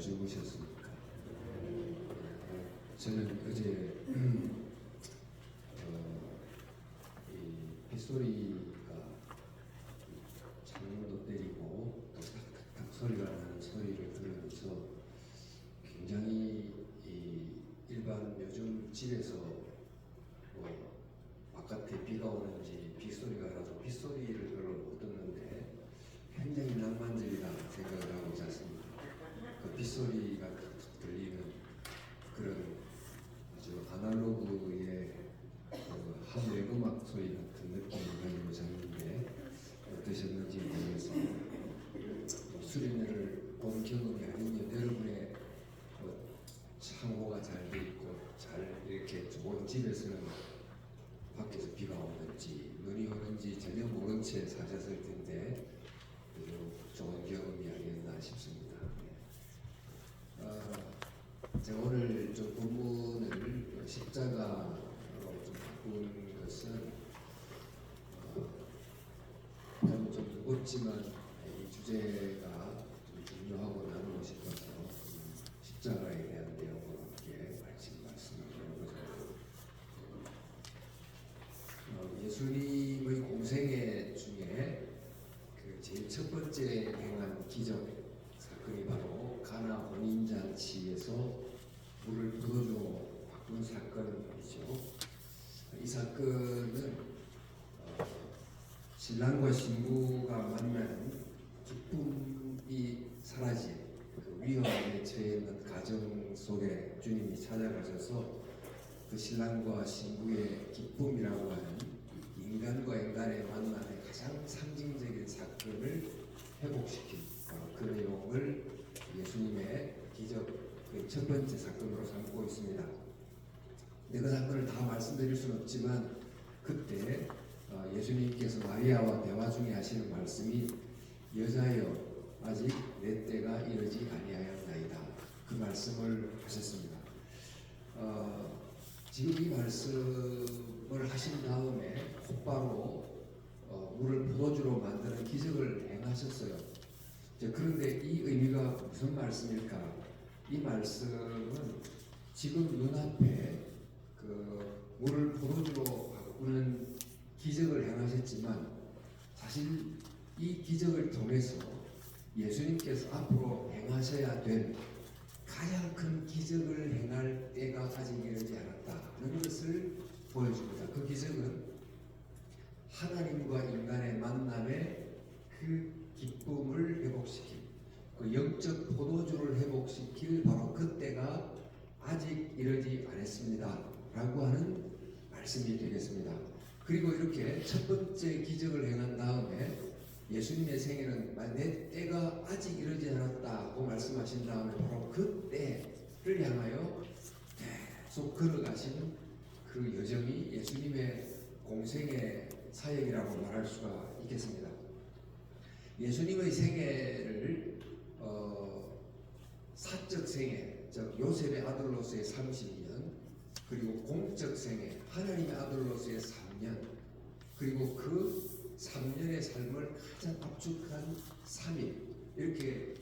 주무셨습니까? 저는 어제 이 빗소리가 창문도 때리고 또 탁탁탁 소리가 나는 소리를 들으면서 굉장히 일반 요즘 집에서 바깥에 비가 오는지 빗소리가 나서 빗소리를 별로 못 듣는데 굉장히 낭만적이다 생각을 하고 잤습니다. 그 빗소리가 탁탁 들리는 그런 아주 아날로그의 하늘의 음악 소리 같은 느낌을 가지고 잤는데 어떠셨는지 모르겠습니다. 수련회를 본 경험이 아닌 여러분의 창호가 잘 돼 있고 잘 이렇게 좋은 집에서는 밖에서 비가 오는지 눈이 오는지 전혀 모른 채 사셨을 텐데 좋은 경험이 아니었나 싶습니다. 제가 오늘 좀 본문을 십자가로 좀 바꾼 것은 좀 무겁지만 이 주제가 좀 중요하고 나누고 싶어서 십자가에 대한 내용과 함께 말씀을 나누고자 예수님의 공생애 중에 그 제일 첫 번째 행한 기적 사건이 바로 가나 혼인잔치에서 물을 부어주어 바꾼 사건이죠. 이 사건은 신랑과 신부가 만나는 기쁨이 사라진 그 위험에 처해 있는 가정 속에 주님이 찾아가셔서 그 신랑과 신부의 기쁨이라고 하는 인간과 인간의 만남의 가장 상징적인 사건을 회복시킨 그 내용을 예수님의 기적 그 첫 번째 사건으로 삼고 있습니다. 그 사건을 다 말씀드릴 수는 없지만 그때 예수님께서 마리아와 대화 중에 하시는 말씀이 여자여 아직 내 때가 이르지 아니하였나이다 그 말씀을 하셨습니다. 지금 이 말씀을 하신 다음에 곧바로 물을 포도주로 만드는 기적을 행하셨어요. 그런데 이 의미가 무슨 말씀일까? 이 말씀은 지금 눈앞에 그 물을 포도주로 바꾸는 기적을 행하셨지만 사실 이 기적을 통해서 예수님께서 앞으로 행하셔야 될 가장 큰 기적을 행할 때가 아직 이르지 않았다는 것을 보여줍니다. 그 기적은 하나님과 인간의 만남의 그 기쁨을 회복시킨 그 영적 포도주를 회복시킬 바로 그때가 아직 이르지 않았습니다 라고 하는 말씀이 되겠습니다. 그리고 이렇게 첫 번째 기적을 행한 다음에 예수님의 생애는 내 때가 아직 이르지 않았다고 말씀하신 다음에 바로 그 때를 향하여 계속 걸어가시는 그 여정이 예수님의 공생의 사역이라고 말할 수가 있겠습니다. 예수님의 생애를 사적 생애, 즉 요셉의 아들로서의 30년, 그리고 공적 생애, 하나님의 아들로서의 3년, 그리고 그 3년의 삶을 가장 압축한 3일, 이렇게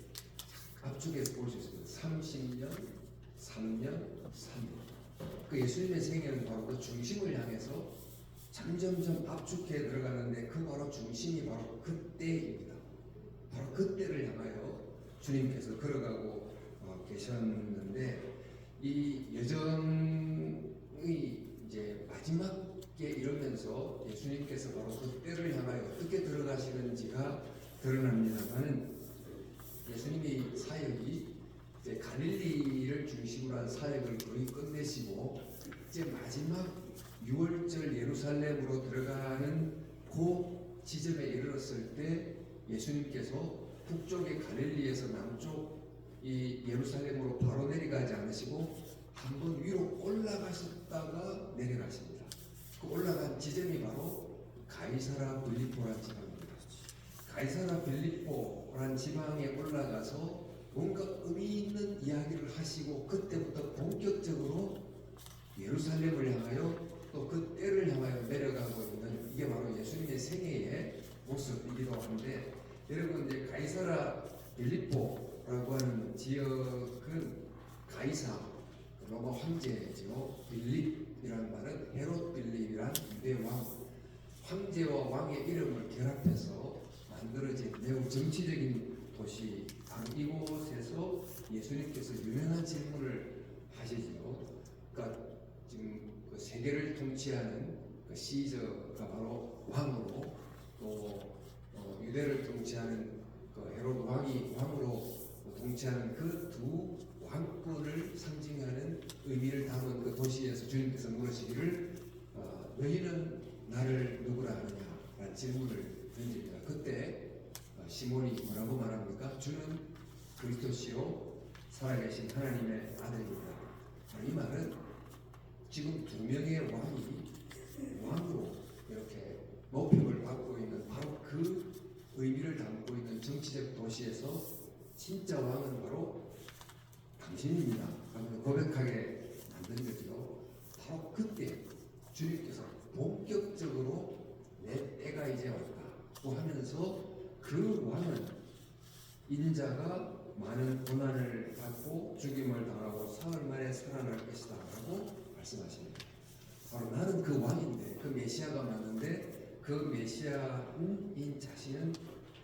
압축해서 볼 수 있습니다. 30년, 3년, 3일. 그 예수님의 생애는 바로 그 중심을 향해서 점점점 압축해 들어가는데 그 바로 중심이 바로 그때입니다. 바로 그때를 향하여 주님께서 걸어가고 계셨는데 이 여정이 이제 마지막에 이르면서 예수님께서 바로 그때를 향하여 어떻게 들어가시는지가 드러납니다만은 예수님의 사역이 이제 갈릴리를 중심으로 한 사역을 거의 끝내시고 이제 마지막 6월절 예루살렘으로 들어가는 그 지점에 이르렀을 때 예수님께서 북쪽의 갈릴리에서 남쪽 이 예루살렘으로 바로 내려가지 않으시고 한번 위로 올라가셨다가 내려가십니다. 그 올라간 지점이 바로 가이사라 빌립보라는 지방입니다. 가이사라 빌립보라는 지방에 올라가서 뭔가 의미 있는 이야기를 하시고 그때부터 본격적으로 예루살렘을 향하여 또 그 때를 향하여 내려가고 있는 이게 바로 예수님의 생애의 모습이기도 한데 여러분 이제 가이사라 빌립보라고 하는 지역은 가이사 로마 황제죠. 빌립이라는 말은 헤롯 빌립이란 유대 왕, 황제와 왕의 이름을 결합해서 만들어진 매우 정치적인 도시. 바로 이곳에서 예수님께서 유명한 질문을 하시지요. 그러니까 지금 그 세계를 통치하는 그 시저가 바로 왕으로, 또 유대를 통치하는 그 헤롯 왕이 왕으로 통치하는 그 두 왕권을 상징하는 의미를 담은 그 도시에서 주님께서 물으시기를 너희는 나를 누구라 하느냐라는 질문을 던집니다. 그때 시몬이 뭐라고 말합니까? 주는 그리스도시요 살아계신 하나님의 아들입니다. 이 말은 지금 두 명의 왕이 왕으로 이렇게 높임을 받고 있는 바로 그 의미를 담고 있는 정치적 도시에서 진짜 왕은 바로 당신입니다. 라고 고백하게 만든 거죠. 바로 그때 주님께서 본격적으로 내 때가 이제 왔다고 하면서 그 왕은 인자가 많은 고난을 받고 죽임을 당하고 사흘 만에 살아날 것이다 라고 말씀하십니다. 바로 나는 그 왕인데, 그 메시아가 맞는데 그 메시아인 자신은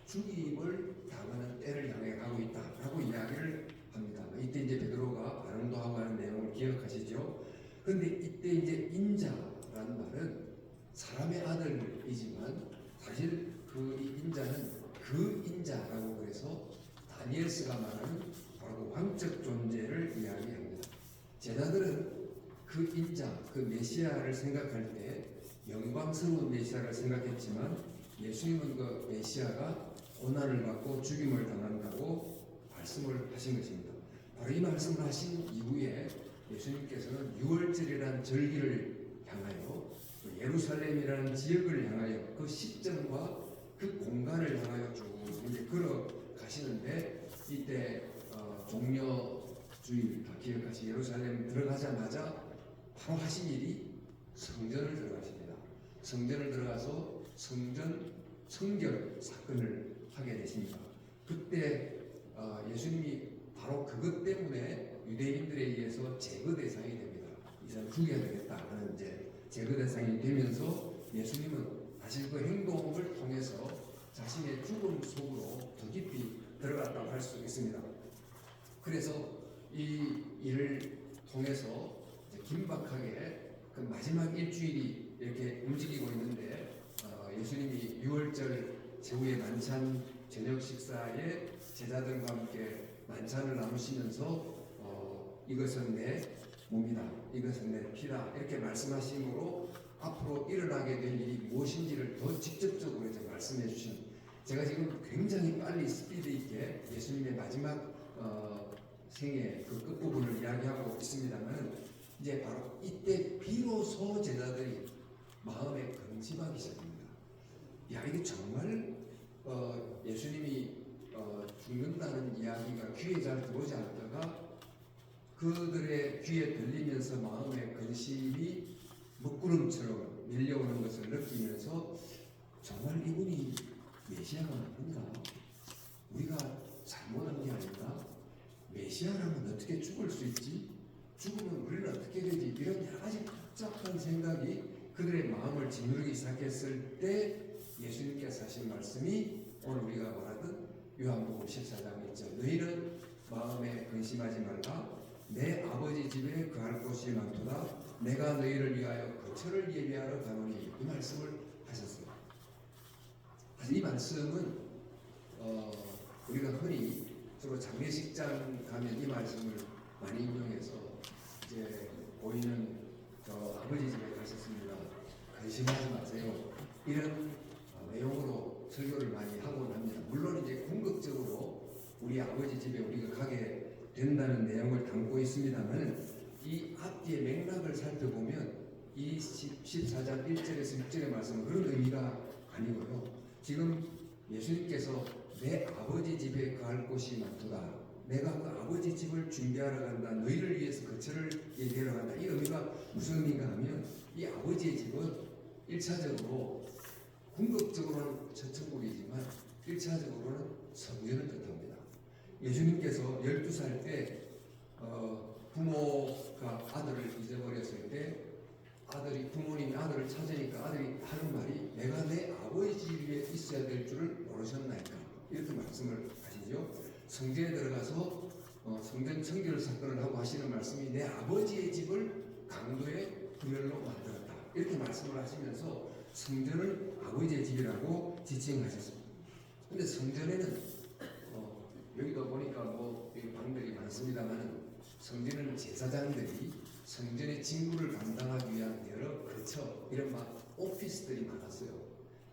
죽임을 당하는 때를 향해 가고 있다 라고 이야기를 합니다. 이때 이제 베드로가 반응도 하고 하는 내용을 기억하시죠? 근데 이때 이제 인자라는 말은 사람의 아들이지만 사실 그 인자는 그 인자라고 그래서 다니엘스가 말하는 바로 그 왕적 존재를 이야기합니다. 제자들은 그 인자, 그 메시아를 생각할 때 영광스러운 메시아를 생각했지만 예수님은 그 메시아가 고난을 받고 죽임을 당한다고 말씀을 하신 것입니다. 바로 이 말씀을 하신 이후에 예수님께서는 유월절이라는 절기를 향하여 예루살렘이라는 지역을 향하여 그 시점과 그 공간을 향하여 쭉 이제 걸어가시는데 이때 종려주일 다 기억하시 예루살렘 들어가자마자 바로 하신 일이 성전을 들어가십니다. 성전을 들어가서 성결 사건을 하게 되십니다. 그때 예수님이 바로 그것 때문에 유대인들에 의해서 제거 대상이 됩니다. 이 사람 죽여야 되겠다는 이제 제거 대상이 되면서 예수님은 사실 그 행동을 통해서 자신의 죽음 속으로 더 깊이 들어갔다고 할 수 있습니다. 그래서 이 일을 통해서 긴박하게 그 마지막 일주일이 이렇게 움직이고 있는데 예수님이 6월절 제후의 만찬 저녁 식사에 제자들과 함께 만찬을 나누시면서 이것은 내 몸이다, 이것은 내 피다 이렇게 말씀하심으로 앞으로 일어나게 될 일이 무엇인지를 더 직접적으로 이제 말씀해 주신, 제가 지금 굉장히 빨리 스피드 있게 예수님의 마지막 생애 그 끝부분을 이야기하고 있습니다만 이제 바로 이때 비로소 제자들이 마음에 근심하기 시작합니다. 야, 이게 정말 예수님이 죽는다는 이야기가 귀에 잘 들어오지 않다가 그들의 귀에 들리면서 마음의 근심이 먹구름처럼 밀려오는 것을 느끼면서 정말 이분이 메시아가 아닌가? 우리가 잘못한 게 아닌가? 메시아라면 어떻게 죽을 수 있지? 죽으면 우리는 어떻게 되지? 이런 여러 가지 복잡한 생각이 그들의 마음을 짓누르기 시작했을 때 예수님께서 하신 말씀이 오늘 우리가 말하던 요한복음 14장에 있죠. 너희는 마음에 근심하지 말라. 내 아버지 집에 거할 곳이 많도다. 내가 너희를 위하여 거처를 예비하러 가노니, 이 말씀을 하셨습니다. 사실 이 말씀은 우리가 흔히 주로 장례식장 가면 이 말씀을 많이 인용해서 이제 보이는 아버지 집에 가셨습니다. 근심하지 마세요. 이런 내용으로 설교를 많이 하곤 합니다. 물론 이제 궁극적으로 우리 아버지 집에 우리가 가게 된다는 내용을 담고 있습니다만 이 앞뒤의 맥락을 살펴보면 이 14장 1절에서 6절의 말씀은 그런 의미가 아니고요. 지금 예수님께서 내 아버지 집에 거할 곳이 많도다. 내가 그 아버지 집을 준비하러 간다. 너희를 위해서 거처를 예비하러 간다. 이 의미가 무슨 의미가 하면 이 아버지의 집은 1차적으로 궁극적으로는 천천국이지만 1차적으로는 성전을 뜻합니다. 예수님께서 12살 때 부모가 아들을 잊어버렸을 때 부모님이 아들을 찾으니까 아들이 하는 말이 내가 내 아버지 집에 있어야 될 줄을 모르셨나이까 이렇게 말씀을 하시죠. 성전에 들어가서 성전 청결 사건을 하고 하시는 말씀이 내 아버지의 집을 강도의 구열로 만들었다 이렇게 말씀을 하시면서 성전을 아버지의 집이라고 지칭하셨습니다. 근데 성전에는 여기도 보니까 여기 방들이 많습니다만 성전에는 제사장들이 성전의 직무를 감당하기 위한 여러 거처 이런 오피스들이 많았어요.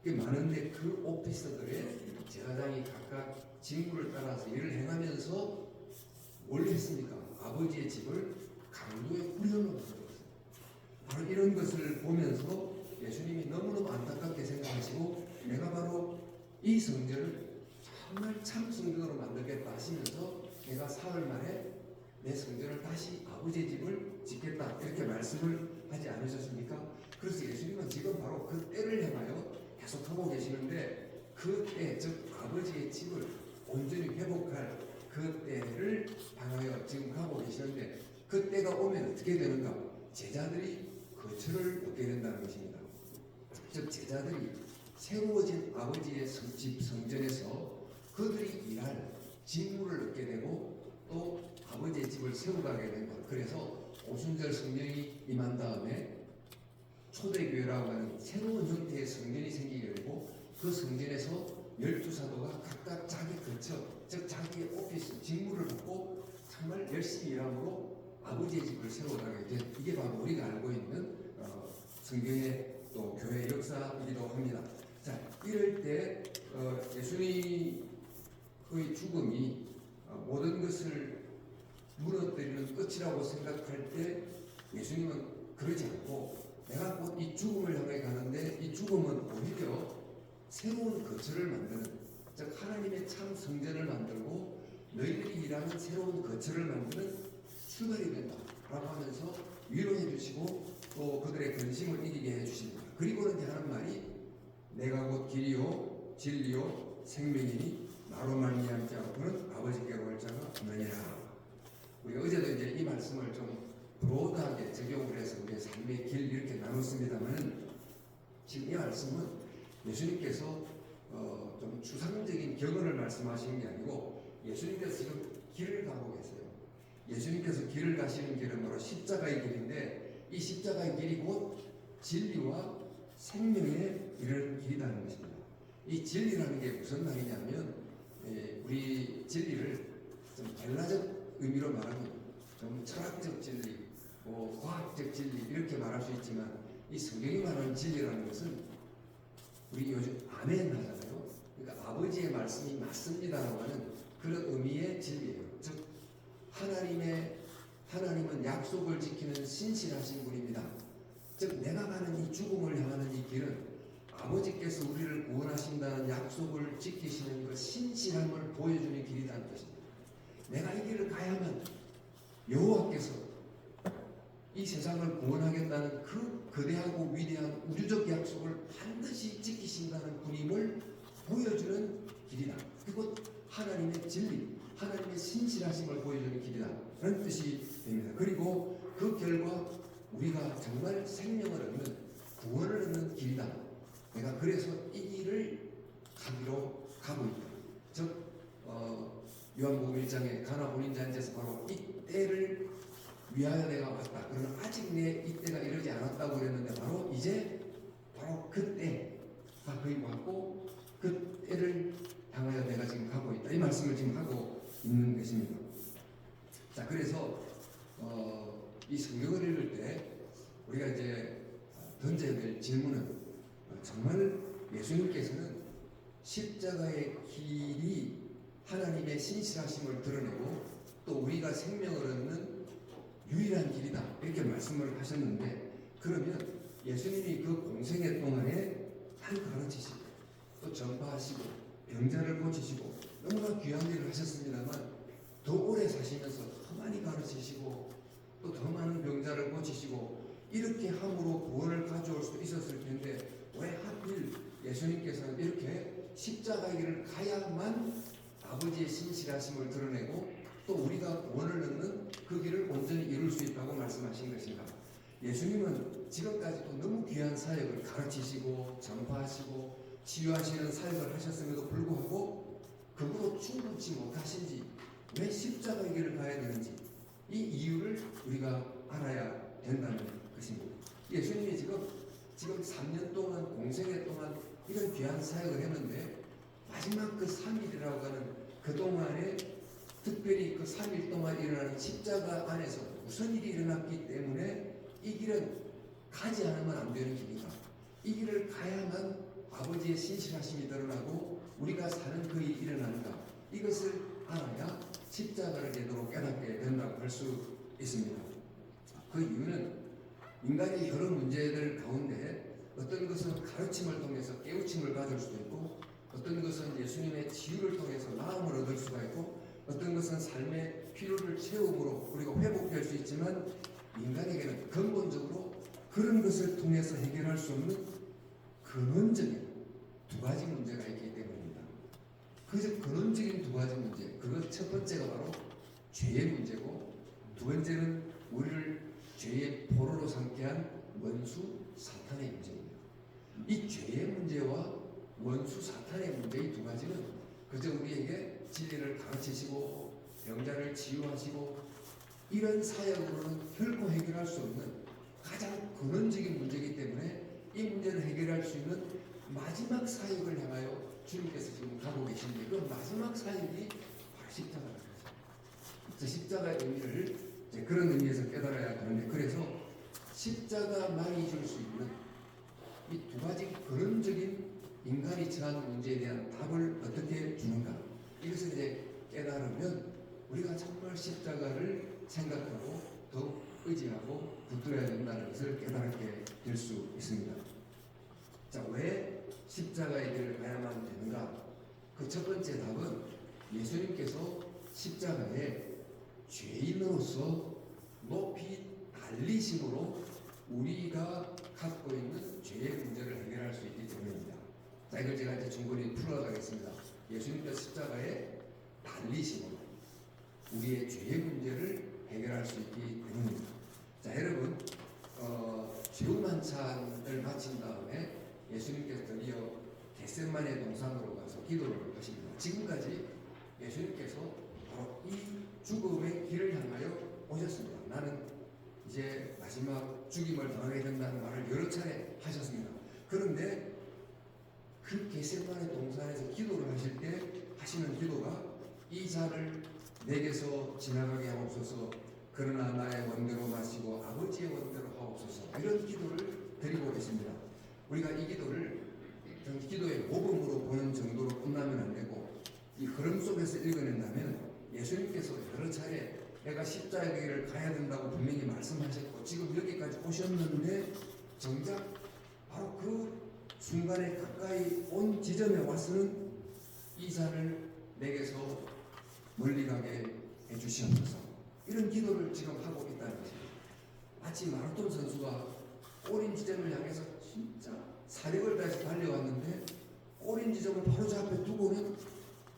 많은데 그 오피스들의 제사장이 각각 직무를 따라서 일을 행하면서 뭘 했습니까? 아버지의 집을 강도의 후련으로 만들었어요. 바로 이런 것을 보면서 예수님이 너무너무 안타깝게 생각하시고 내가 바로 이 성전을 정말 참 성전으로 만들겠다 하시면서 내가 사흘 만에 내 성전을 다시 아버지의 집을 짓겠다 이렇게 말씀을 하지 않으셨습니까? 그래서 예수님은 지금 바로 그 때를 향하여 계속하고 계시는데 그 때, 즉 아버지의 집을 온전히 회복할 그 때를 향하여 지금 가고 계시는데 그 때가 오면 어떻게 되는가? 제자들이 거처를 얻게 된다는 것입니다. 즉 제자들이 새로워진 아버지의 집 성전에서 그들이 일할 직무를 얻게 되고 또 아버지의 집을 세워가게 된 것. 그래서 오순절 성령이 임한 다음에 초대교회라고 하는 새로운 형태의 성전이 생기게 되고 그 성전에서 12사도가 각각 자기 거처, 즉 자기의 오피스, 직무를 갖고 정말 열심히 일함으로 아버지의 집을 세워가게 된 이게 바로 우리가 알고 있는 성경의 또 교회 역사이기도 합니다. 자, 이럴 때 예수님의 죽음이 모든 것을 무너뜨리는 끝이라고 생각할 때 예수님은 그러지 않고 내가 곧 이 죽음을 향해 가는데 이 죽음은 오히려 새로운 거처를 만드는 즉 하나님의 참 성전을 만들고 너희들이 일하는 새로운 거처를 만드는 출발이 된다라고 하면서 위로해 주시고 또 그들의 근심을 이기게 해주십니다. 그리고는 이제 하는 말이 내가 곧 길이요 진리요 생명이니 나로 말미암지 않고는 아버지께로 갈 자가 없느니라. 우리가 어제도 이제 이 말씀을 좀 브로드하게 적용을 해서 우리의 삶의 길 이렇게 나눴습니다만 지금 이 말씀은 예수님께서 좀 추상적인 경언을 말씀하시는 게 아니고 예수님께서 지금 길을 가고 계세요. 예수님께서 길을 가시는 길은 바로 십자가의 길인데 이 십자가의 길이 곧 진리와 생명에 이르는 길이라는 것입니다. 이 진리라는 게 무슨 말이냐면 우리 진리를 좀 헬라적 의미로 말하면 좀 철학적 진리, 과학적 진리 이렇게 말할 수 있지만 이 성경이 말하는 진리라는 것은 우리 요즘 아멘 하잖아요. 그러니까 아버지의 말씀이 맞습니다라고 하는 그런 의미의 진리예요. 즉 하나님은 약속을 지키는 신실하신 분입니다. 즉 내가 가는 이 죽음을 향하는 이 길은 아버지께서 우리를 구원하신다는 약속을 지키시는 그 신실함을 보여주는 길이라는 것입니다. 내가 이 길을 가야만 여호와께서 이 세상을 구원하겠다는 그 거대하고 위대한 우주적 약속을 반드시 지키신다는 분임을 보여주는 길이다. 그리고 하나님의 진리, 하나님의 신실하심을 보여주는 길이다 라는 뜻이 됩니다. 그리고 그 결과 우리가 정말 생명을 얻는 구원을 얻는 길이다. 내가 그래서 이 길을 가기로 가고 있다. 즉 요한복음 1장에 가나 혼인잔치에서 바로 이 때를 위하여 내가 왔다. 그러나 아직 내 이때가 이르지 않았다고 그랬는데 바로 이제 바로 그때가 거의 왔고 그 때를 향하여 내가 지금 가고 있다. 이 말씀을 지금 하고 있는 것입니다. 자, 그래서 이 성경을 읽을 때 우리가 이제 던져야 될 질문은 정말 예수님께서는 십자가의 길이 하나님의 신실하심을 드러내고 또 우리가 생명을 얻는 유일한 길이다 이렇게 말씀을 하셨는데 그러면 예수님이 그 공생애 동안에 많이 가르치시고 또 전파하시고 병자를 고치시고 너무나 귀한 일을 하셨습니다만 더 오래 사시면서 더 많이 가르치시고 또 더 많은 병자를 고치시고 이렇게 함으로 구원을 가져올 수도 있었을 텐데 왜 하필 예수님께서는 이렇게 십자가의 길을 가야만 아버지의 신실하심을 드러내고 또 우리가 원을 넣는 그 길을 온전히 이룰 수 있다고 말씀하신 것인가. 예수님은 지금까지도 너무 귀한 사역을 가르치시고 전파하시고 치유하시는 사역을 하셨음에도 불구하고 그것도 충분치 못하신지 왜 십자가의 길을 가야 되는지 이 이유를 우리가 알아야 된다는 것입니다. 예수님이 지금 3년 동안 공생애 동안 이런 귀한 사역을 했는데 마지막 그 3일이라고 하는 그동안에 특별히 그 3일 동안 일어나는 십자가 안에서 무슨 일이 일어났기 때문에 이 길은 가지 않으면 안 되는 길이다. 이 길을 가야만 아버지의 신실하심이 드러나고 우리가 사는 그 일이 일어나는가. 이것을 알아야 십자가를 제대로 깨닫게 된다고 할 수 있습니다. 그 이유는 인간이 여러 문제들 가운데 어떤 것은 가르침을 통해서 깨우침을 받을 수도 있고 어떤 것은 예수님의 치유를 통해서 마음을 얻을 수가 있고 어떤 것은 삶의 필요를 채움으로 우리가 회복될 수 있지만 인간에게는 근본적으로 그런 것을 통해서 해결할 수 없는 근원적인 두 가지 문제가 있기 때문입니다. 그 근원적인 두 가지 문제, 그것 첫 번째가 바로 죄의 문제고 두 번째는 우리를 죄의 포로로 삼게 한 원수 사탄의 문제입니다. 이 죄의 문제와 원수 사탄의 문제 이 두 가지는 그저 우리에게 진리를 가르치시고 병자를 치유하시고 이런 사역으로는 결코 해결할 수 없는 가장 근원적인 문제이기 때문에 이 문제를 해결할 수 있는 마지막 사역을 향하여 주님께서 지금 가고 계신데 그 마지막 사역이 바로 십자가입니다. 십자가의 의미를 그런 의미에서 깨달아야 하는데 그래서 십자가만이 줄 수 있는 이 두 가지 근원적인 인간이 처한 문제에 대한 답을 어떻게 주는가 이것을 이제 깨달으면 우리가 정말 십자가를 생각하고 더욱 의지하고 붙들어야 된다는 것을 깨달게 될 수 있습니다. 자, 왜 십자가의 길을 가야만 되는가? 그 첫 번째 답은 예수님께서 십자가에 죄인으로서 높이 달리심으로 우리가 갖고 있는 죄의 문제를 해결할 수 있기 때문입니다. 자, 이걸 제가 이제 충분히 풀어가겠습니다. 예수님께서 십자가에 달리심으로 우리의 죄의 문제를 해결할 수 있기 때문입니다. 자, 여러분, 죄우만찬을 마친 다음에 예수님께서 드디어 겟세마네 동산으로 가서 기도를 할 것입니다. 지금까지 예수님께서 바로 이 죽음의 길을 향하여 오셨습니다. 나는 이제 마지막 죽임을 당하게 된다는 말을 여러 차례 하셨습니다. 그런데 그 겟세마네 동산에서 기도를 하실 때 하시는 기도가 이 잔을 내게서 지나가게 하옵소서 그러나 나의 원대로 마시고 아버지의 원대로 하옵소서 이런 기도를 드리고 계십니다. 우리가 이 기도를 기도의 모범으로 보는 정도로 끝나면 안 되고 이 흐름 속에서 읽어낸다면 예수님께서 여러 차례 내가 십자가의 길을 가야 된다고 분명히 말씀하셨고 지금 여기까지 오셨는데 정작 바로 그 순간에 가까이 온 지점에 와서는 이 잔을 내게서 멀리 가게 해주시옵소서 이런 기도를 지금 하고 있다는 것입니다. 마치 마라톤 선수가 꼬린 지점을 향해서 진짜 사력을 다해서 달려왔는데 꼬린 지점을 바로 저 앞에 두고는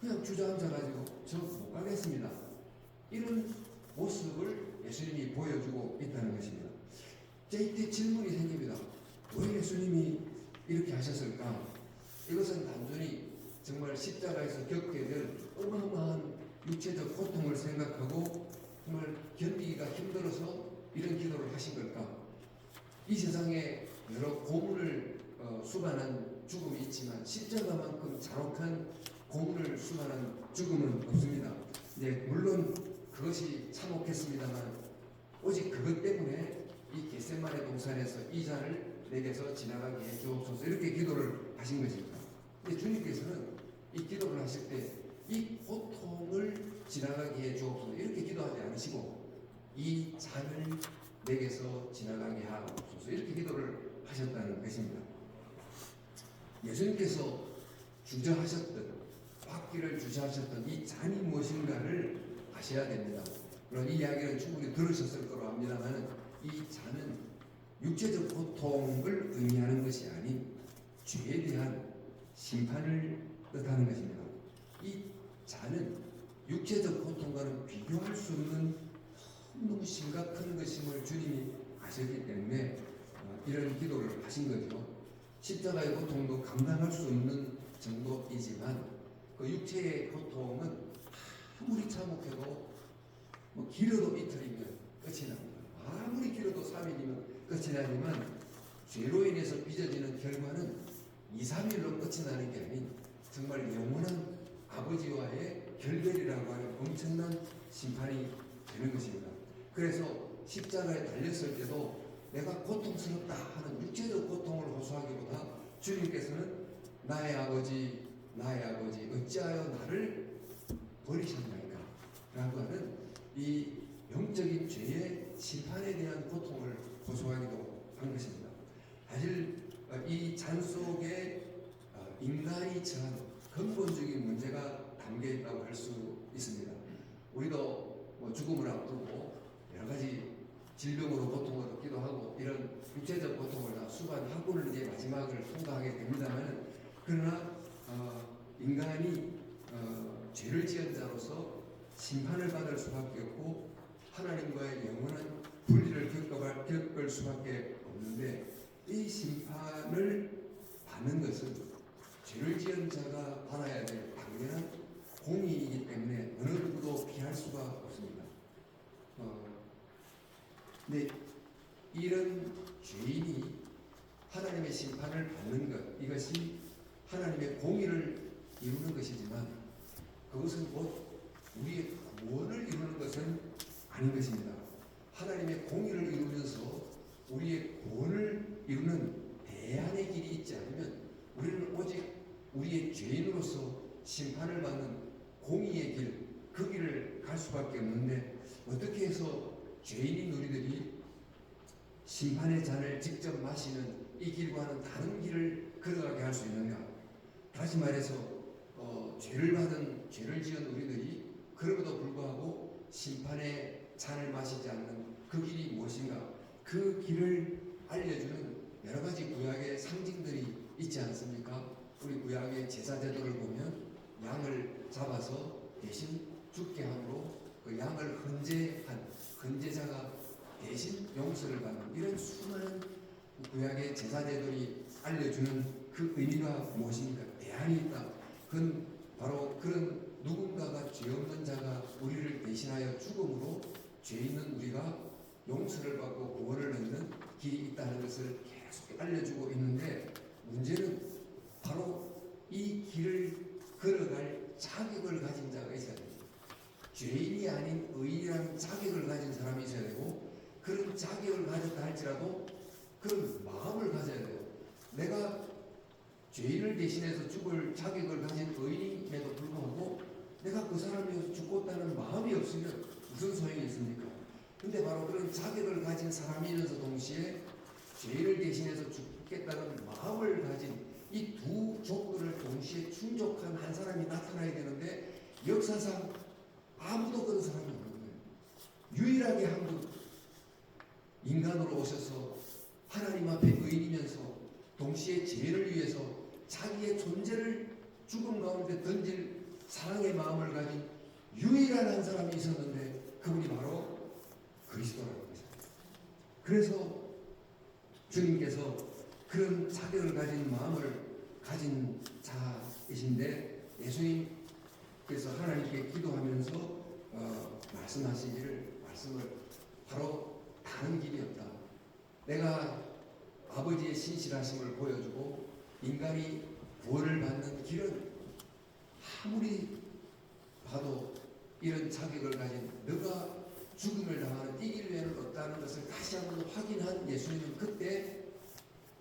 그냥 주저앉아가지고 저 못 가겠습니다. 이런 모습을 예수님이 보여주고 있다는 것입니다. 이때 질문이 생깁니다. 왜 예수님이 이렇게 하셨을까? 이것은 단순히 정말 십자가에서 겪게 될 어마어마한 육체적 고통을 생각하고 정말 견디기가 힘들어서 이런 기도를 하신 걸까? 이 세상에 여러 고문을 수반한 죽음이 있지만 십자가만큼 잔혹한 고문을 수반한 죽음은 없습니다. 이제 물론 그것이 참혹했습니다만 오직 그것 때문에 이 겟세마네 동산에서 이 잔을 내게서 지나가게 해 주옵소서 이렇게 기도를 하신 것입니다. 근데 주님께서는 이 기도를 하실 때 이 고통을 지나가게 해 주옵소서 이렇게 기도하지 않으시고 이 잔을 내게서 지나가게 하옵소서 이렇게 기도를 하셨다는 것입니다. 예수님께서 주저하셨던 받기를 주저하셨던 이 잔이 무엇인가를 아셔야 됩니다. 물론 이 이야기를 충분히 들으셨을 거로 합니다만 이 잔은 육체적 고통을 의미하는 것이 아닌 죄에 대한 심판을 뜻하는 것입니다. 이 자는 육체적 고통과는 비교할 수 없는 너무 심각한 것임을 주님이 아셨기 때문에 이런 기도를 하신 거죠. 십자가의 고통도 감당할 수 없는 정도이지만 그 육체의 고통은 아무리 참혹해도 뭐 길어도 이틀이면 끝이 납니다. 아무리 길어도 3일이면 끝이 나지만 죄로 인해서 빚어지는 결과는 2, 3일로 끝이 나는 게 아닌 정말 영원한 아버지와의 결별이라고 하는 엄청난 심판이 되는 것입니다. 그래서 십자가에 달렸을 때도 내가 고통스럽다 하는 육체적 고통을 호소하기보다 주님께서는 나의 아버지 어찌하여 나를 버리셨나이까 라고 하는 이 영적인 죄의 심판에 대한 고통을 호소하기도 한 것입니다. 사실 이 잔 속에 인간이 처한 근본적인 문제가 담겨 있다고 할 수 있습니다. 우리도 뭐 죽음을 앞두고 여러 가지 질병으로 고통을 얻기도 하고 이런 육체적 고통을 다 수반하고는 이제 마지막을 통과하게 됩니다만, 그러나 인간이 죄를 지은 자로서 심판을 받을 수밖에 없고 하나님과의 영원한 분리를 겪을 수밖에 없는데, 이 심판을 받는 것은 죄를 지은 자가 받아야 될 당연한 공의이기 때문에 어느 누구도 피할 수가 없습니다. 근데 이런 죄인이 하나님의 심판을 받는 것, 이것이 하나님의 공의를 이루는 것이지만 그것은 곧 우리의 구원을 이루는 것은 아닌 것입니다. 하나님의 공의를 이루면서 우리의 구원을 이루는 대안의 길이 있지 않으면 우리는 오직 우리의 죄인으로서 심판을 받는 공의의 길, 그 길을 갈 수밖에 없는데, 어떻게 해서 죄인인 우리들이 심판의 잔을 직접 마시는 이 길과는 다른 길을 걸어가게 할 수 있는가? 다시 말해서 죄를 지은 우리들이 그럼에도 불구하고 심판의 잔을 마시지 않는 그 길이 무엇인가? 그 길을 알려주는 여러 가지 구약의 상징들이 있지 않습니까? 우리 구약의 제사 제도를 보면 양을 잡아서 대신 죽게 함으로 그 양을 헌제자가 대신 용서를 받는 이런 수많은 구약의 제사 제도들이 알려주는 그 의미가 무엇입니까? 대안이 있다. 그건 바로 그런 누군가가 죄 없는 자가 우리를 대신하여 죽음으로 죄 있는 우리가 용서를 받고 구원을 얻는 길이 있다는 것을 계속 알려주고 있는데, 문제는 바로 이 길을 걸어갈 자격을 가진 자가 있어야 됩니다. 죄인이 아닌 의인이라는 자격을 가진 사람이 있어야 되고, 그런 자격을 가졌다 할지라도 그런 마음을 가져야 돼요. 내가 죄인을 대신해서 죽을 자격을 가진 의인임에도 불구하고 내가 그 사람이 위해서 죽겠다는 마음이 없으면 무슨 소용이 있습니까? 근데 바로 그런 자격을 가진 사람이면서 동시에 죄인을 대신해서 죽겠다는 마음을 가진 이 두 조건을 동시에 충족한 한 사람이 나타나야 되는데, 역사상 아무도 그런 사람이 없는 거예요. 유일하게 한 분, 인간으로 오셔서 하나님 앞에 의인이면서 동시에 죄를 위해서 자기의 존재를 죽음 가운데 던질 사랑의 마음을 가진 유일한 한 사람이 있었는데, 그분이 바로 그리스도라는 것입니다. 그래서 주님께서 그런 자격을 가진 마음을 가진 자이신데, 예수님께서 하나님께 기도하면서 말씀을 바로 다른 길이 없다. 내가 아버지의 신실하심을 보여주고 인간이 구원을 받는 길은 아무리 봐도 이런 자격을 가진 너가 죽음을 당하는 이 길 외에는 없다는 것을 다시 한번 확인한 예수님은 그때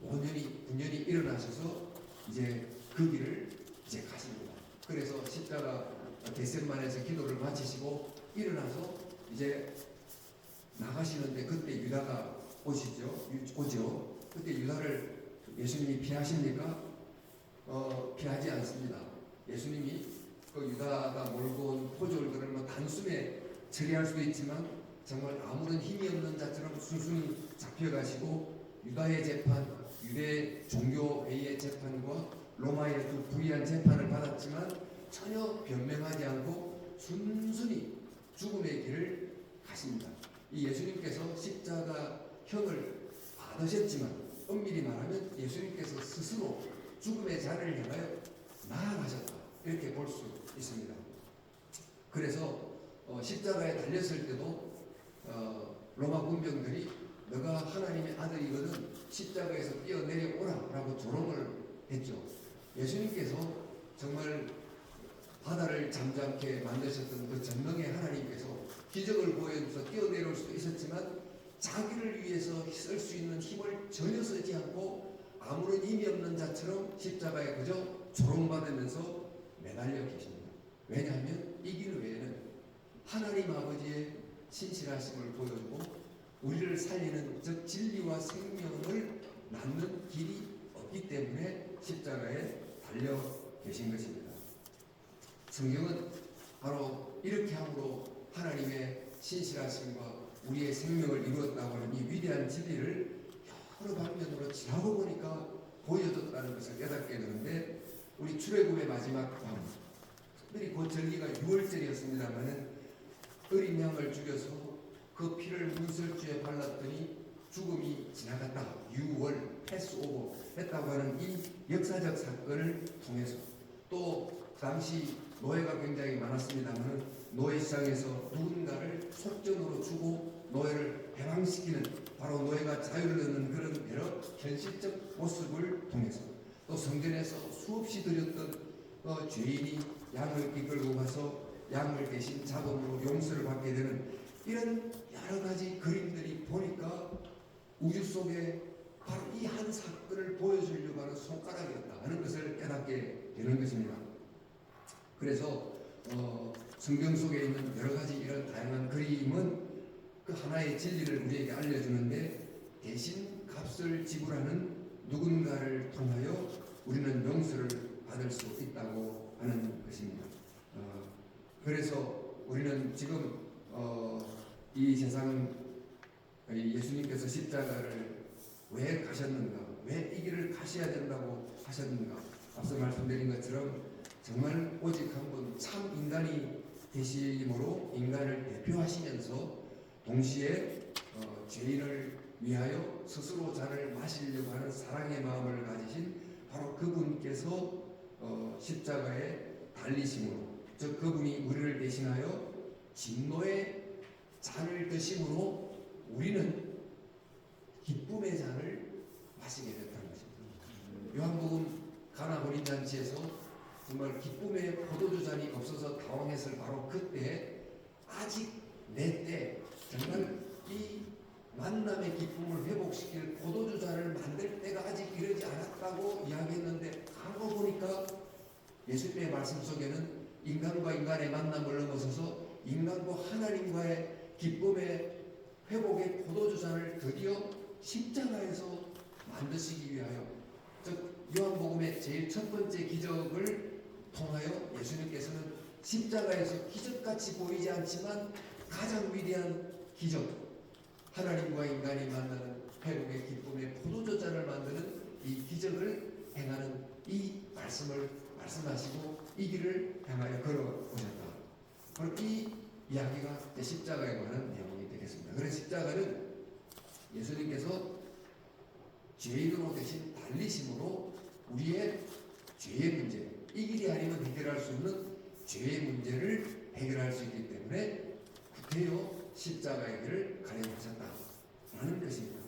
5년이 9년이 일어나셔서 이제 그 길을 이제 가십니다. 그래서 십자가 겟세마네에서 기도를 마치시고 일어나서 이제 나가시는데, 그때 유다가 오죠. 그때 유다를 예수님이 피하십니까? 피하지 않습니다. 예수님이 그 유다가 몰고 온 포졸들을 뭐 단숨에 처리할 수도 있지만 정말 아무런 힘이 없는 자처럼 순순히 잡혀가시고 유다의 재판, 유대 종교회의 재판과 로마의 그 부유한 재판을 받았지만 전혀 변명하지 않고 순순히 죽음의 길을 가십니다. 이 예수님께서 십자가형을 받으셨지만 엄밀히 말하면 예수님께서 스스로 죽음의 자리를 향하여 나아가셨다, 이렇게 볼 수 있습니다. 그래서 십자가에 달렸을 때도 로마 군병들이 너가 하나님의 아들이거든 십자가에서 뛰어내려오라 라고 조롱을 했죠. 예수님께서 정말 바다를 잠잠케 만드셨던 그 전능의 하나님께서 기적을 보여줘서 뛰어내려올 수도 있었지만 자기를 위해서 쓸 수 있는 힘을 전혀 쓰지 않고 아무런 힘이 없는 자처럼 십자가에 그저 조롱받으면서 매달려 계십니다. 왜냐하면 이 길 외에는 하나님 아버지의 신실하심을 보여주고 우리를 살리는 즉 진리와 생명을 낳는 길이 없기 때문에 십자가에 달려 계신 것입니다. 성경은 바로 이렇게 함으로 하나님의 신실하심과 우리의 생명을 이루었다고 하는 이 위대한 진리를 여러 방면으로 지나고 보니까 보여줬다는 것을 깨닫게 되는데, 우리 출애굽의 마지막 밤, 특별히 그 절기가 6월절이었습니다마는 어린 양을 죽여서 그 피를 문설주에 발랐더니 죽음이 지나갔다, 6월 패스오버 했다고 하는 이 역사적 사건을 통해서, 또 당시 노예가 굉장히 많았습니다만 노예시장에서 누군가를 속전으로 주고 노예를 해방시키는, 바로 노예가 자유를 얻는 그런 여러 현실적 모습을 통해서, 또 성전에서 수없이 드렸던 죄인이 양을 이끌고 가서 양을 대신 자동으로 용서를 받게 되는 이런 여러 가지 그림들이 보니까 우주 속에 바로 이 한 사건을 보여주려고 하는 손가락이었다 하는 것을 깨닫게 되는 것입니다. 그래서 성경 속에 있는 여러 가지 이런 다양한 그림은 그 하나의 진리를 우리에게 알려주는데, 대신 값을 지불하는 누군가를 통하여 우리는 용서를 받을 수 있다고 하는 것입니다. 그래서 우리는 지금 이 세상 예수님께서 십자가를 왜 가셨는가, 왜 이 길을 가셔야 된다고 하셨는가, 앞서 말씀드린 것처럼 정말 오직 한 분 참 인간이 되심으로 인간을 대표하시면서 동시에 죄인을 위하여 스스로 잔을 마시려고 하는 사랑의 마음을 가지신 바로 그분께서 십자가에 달리심으로, 즉 그분이 우리를 대신하여 진노의 잔을 드심으로 우리는 기쁨의 잔을 마시게 됐다는 것입니다. 요한복음 가나 혼인잔치에서 정말 기쁨의 포도주 잔이 없어서 당황했을 바로 그때, 아직 내 때 정말 이 만남의 기쁨을 회복시킬 포도주 잔을 만들 때가 아직 이르지 않았다고 이야기했는데, 가고 보니까 예수님의 말씀 속에는 인간과 인간의 만남을 넘어서서 인간과 하나님과의 기쁨의 회복의 포도주 잔을 드디어 십자가에서 만드시기 위하여, 즉 요한복음의 제일 첫 번째 기적을 통하여 예수님께서는 십자가에서 기적같이 보이지 않지만 가장 위대한 기적, 하나님과 인간이 만나는 회복의 기쁨의 포도주 잔을 만드는 이 기적을 행하는 이 말씀을 말씀하시고 이 길을 향하여 걸어오셨다. 바로 이 이야기가 십자가에 관한 내용이 되겠습니다. 그래서 십자가는 예수님께서 죄인으로 대신 달리심으로 우리의 죄의 문제, 이 길이 아니면 해결할 수 없는 죄의 문제를 해결할 수 있기 때문에 구태여 십자가의 길을 가려하셨다라는 것입니다.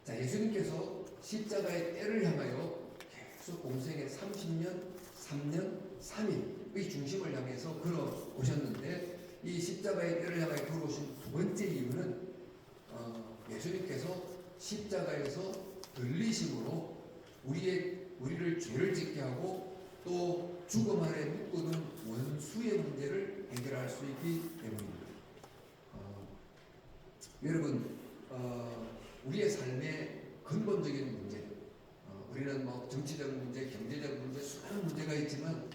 자, 예수님께서 십자가의 때를 향하여 계속 공생의 30년, 3년, 3일의 중심을 향해서 걸어오셨는데, 이 십자가의 때를 향하여 걸어오신 두 번째 이유는 예수님께서 십자가에서 들리심으로 우리를 죄를 짓게 하고 또 죽음 아래 묶어둔 원수의 문제를 해결할 수 있기 때문입니다. 여러분, 우리의 삶의 근본적인 문제, 우리는 뭐 정치적 문제, 경제적 문제, 수많은 문제가 있지만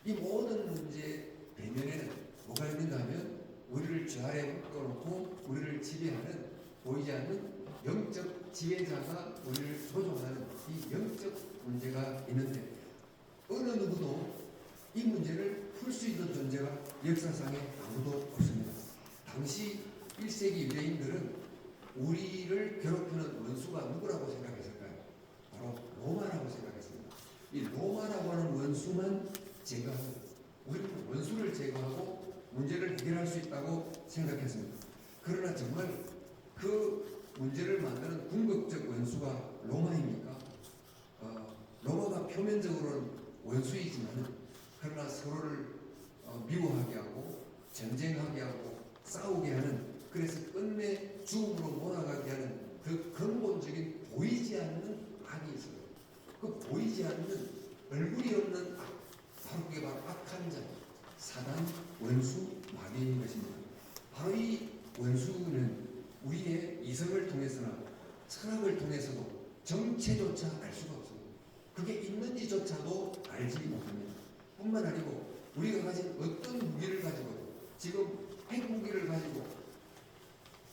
이 모든 문제의 배면에는 뭐가 있는가 하면 우리를 죄 아래 묶어놓고 우리를 지배하는, 보이지 않는 영적 지배자가 우리를 조종하는 이 영적 문제가 있는데, 어느 누구도 이 문제를 풀 수 있는 존재가 역사상에 아무도 없습니다. 당시 1세기 유대인들은 우리를 괴롭히는 원수가 누구라고 생각했을까요? 바로 로마라고 생각했습니다. 이 로마라고 하는 원수만 제거하고 우리는 원수를 제거하고 문제를 해결할 수 있다고 생각했습니다. 그러나 정말 그 문제를 만드는 궁극적 원수가 로마입니까? 로마가 표면적으로는 원수이지만 그러나 서로를 미워하게 하고 전쟁하게 하고 싸우게 하는, 그래서 끝내 죽음으로 몰아가게 하는 그 근본적인 보이지 않는 악이 있어요. 그 보이지 않는 얼굴이 없는 악, 바로 그게 바로 악한 자, 사단, 원수, 마귀인 것입니다. 바로 이 원수는 우리의 이성을 통해서나 철학을 통해서도 정체조차 알 수가 없습니다. 그게 있는지조차도 알지 못합니다. 뿐만 아니고 우리가 가진 어떤 무기를 가지고 지금 핵무기를 가지고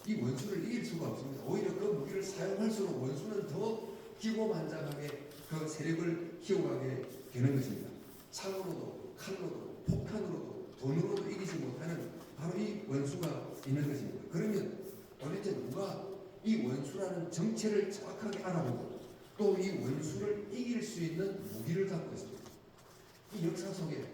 이 원수를 이길 수가 없습니다. 오히려 그 무기를 사용할수록 원수는 더 기고만장하게 그 세력을 키워가게 되는 것입니다. 창으로도 칼로도 폭탄으로도 돈으로도 이기지 못하는 바로 이 원수가 있는 것입니다. 그러면 도대체 누가 이 원수라는 정체를 정확하게 알아보고 또 이 원수를 이길 수 있는 무기를 갖고 있습니다. 이 역사 속에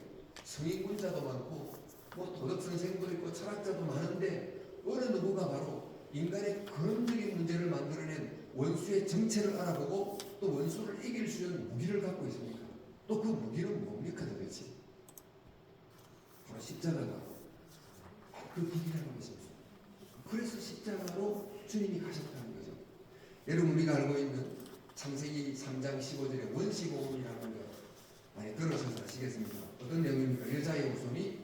성인군자도 많고 뭐 도덕 선생도 있고 철학자도 많은데 어느 누구가 바로 인간의 근원적인 문제를 만들어낸 원수의 정체를 알아보고 또 원수를 이길 수 있는 무기를 갖고 있습니까? 또 그 무기는 뭡니까 도대체? 바로 십자가가 그 길이라는 것입니다. 그래서 십자가로 주님이 가셨다는 거죠. 여러분 우리가 알고 있는 창세기 3장 15절의 원시복음이라는 거 많이 들으셔서 아시겠습니까? 어떤 내용입니까? 여자의 후손이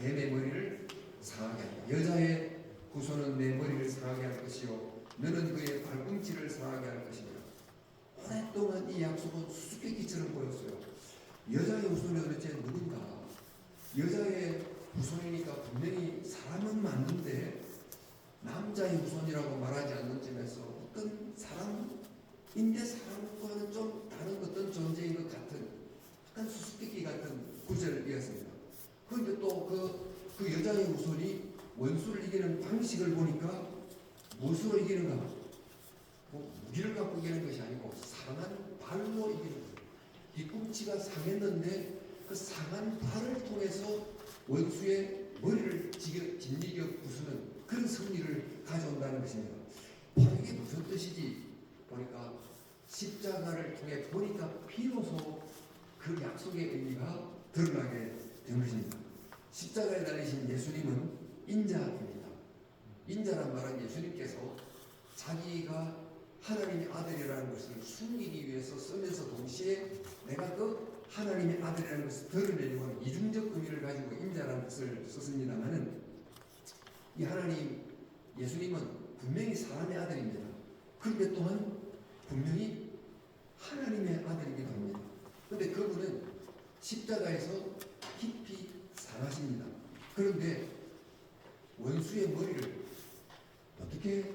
뱀의 머리를 상하게 한다. 여자의 후손은 내 머리를 상하게 할 것이요 너는 그의 발꿈치를 상하게 할 것이니라. 오랫동안 이 약속은 수수께끼처럼 보였어요. 여자의 후손이 도대체 누군가? 여자의 후손이니까 분명히 사람은 맞는데 남자의 후손이라고 말하지 않는 점에서 어떤 사람인데 사람과는 좀 다른 어떤 존재인 것 같은 약간 수수께끼 같은 구절이었습니다. 그런데 또 그 여자의 후손이 원수를 이기는 방식을 보니까 무엇으로 이기는가? 뭐 무기를 갖고 이기는 것이 아니고 상한 발로 이기는 거예요. 뒤꿈치가 상했는데 그 상한 발을 통해서 원수의 머리를 짓이겨 부수는 그런 승리를 가져온다는 것입니다. 바로 이게 무슨 뜻이지? 보니까 십자가를 통해 보니까 비로소 그 약속의 의미가 드러나게 된 것입니다. 십자가에 달리신 예수님은 인자입니다. 인자란 말은 예수님께서 자기가 하나님의 아들이라는 것을 숨기기 위해서 쓰면서 동시에 내가 그 하나님의 아들이라는 것을 드러내려고 하는 이중적 의미를 가지고 인자라는 뜻을 썼습니다만은 이 하나님 예수님은 분명히 사람의 아들입니다. 그런데 또한 분명히 하나님의 아들이기도 합니다. 그런데 그분은 십자가에서 깊이 상하십니다. 그런데 원수의 머리를 어떻게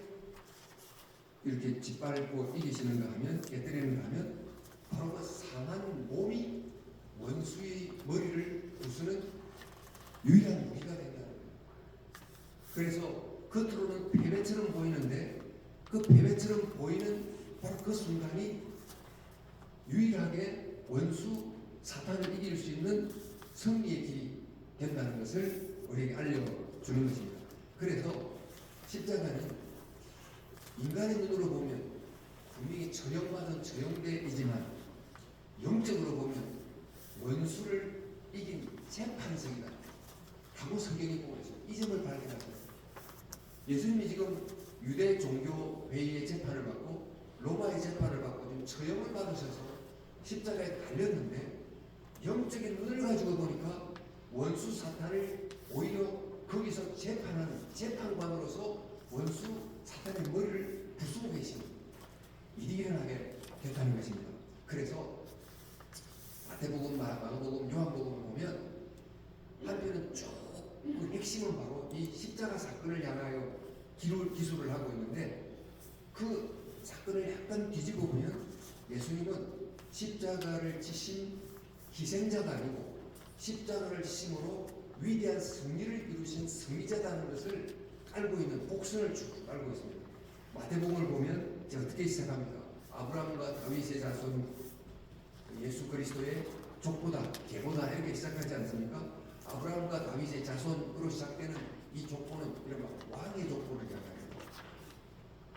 이렇게 짓밟고 이기시는가 하면, 깨뜨리는가 하면 바로 그 상한 몸이 원수의 머리를 부수는 유일한 무기가 된다는 거예요. 그래서 겉으로는 패배처럼 보이는데 그 패배처럼 보이는 바로 그 순간이 유일하게 원수 사탄을 이길 수 있는 승리의 길이 된다는 것을 우리에게 알려주는 것입니다. 그래서 십자가는 인간의 눈으로 보면 분명히 처형받은 처형대이지만 영적으로 보면 원수를 이긴 재판석이다 하고 성경이 보고 있습니다. 이 점을 발견하세요. 예수님이 지금 유대 종교 회의의 재판을 받고 로마의 재판을 받고 지금 처형을 받으셔서 십자가에 달렸는데 영적인 눈을 가지고 보니까 원수 사탄을 오히려 거기서 재판하는 재판관으로서 원수 사탄의 머리를 부수고 계십니다. 일이 일어나게 됐다는 것입니다. 그래서 마태복음, 마가복음, 요한복음을 보면 한편은 쭉 그 핵심은 바로 이 십자가 사건을 향하여 기술을 하고 있는데 그 사건을 약간 뒤집어 보면 예수님은 십자가를 지신 희생자가 아니고 십자가를 지심으로 위대한 승리를 이루신 승리자다는 것을 깔고 있는 복선을 쭉 깔고 있습니다. 마태복음을 보면 이제 어떻게 시작합니까? 아브라함과 다윗의 자손 예수 그리스도의 족보다 계보다 이렇게 시작하지 않습니까? 아브라함과 다윗의 자손으로 시작되는 이 족보는 이른바 왕의 족보를 이야기합니다.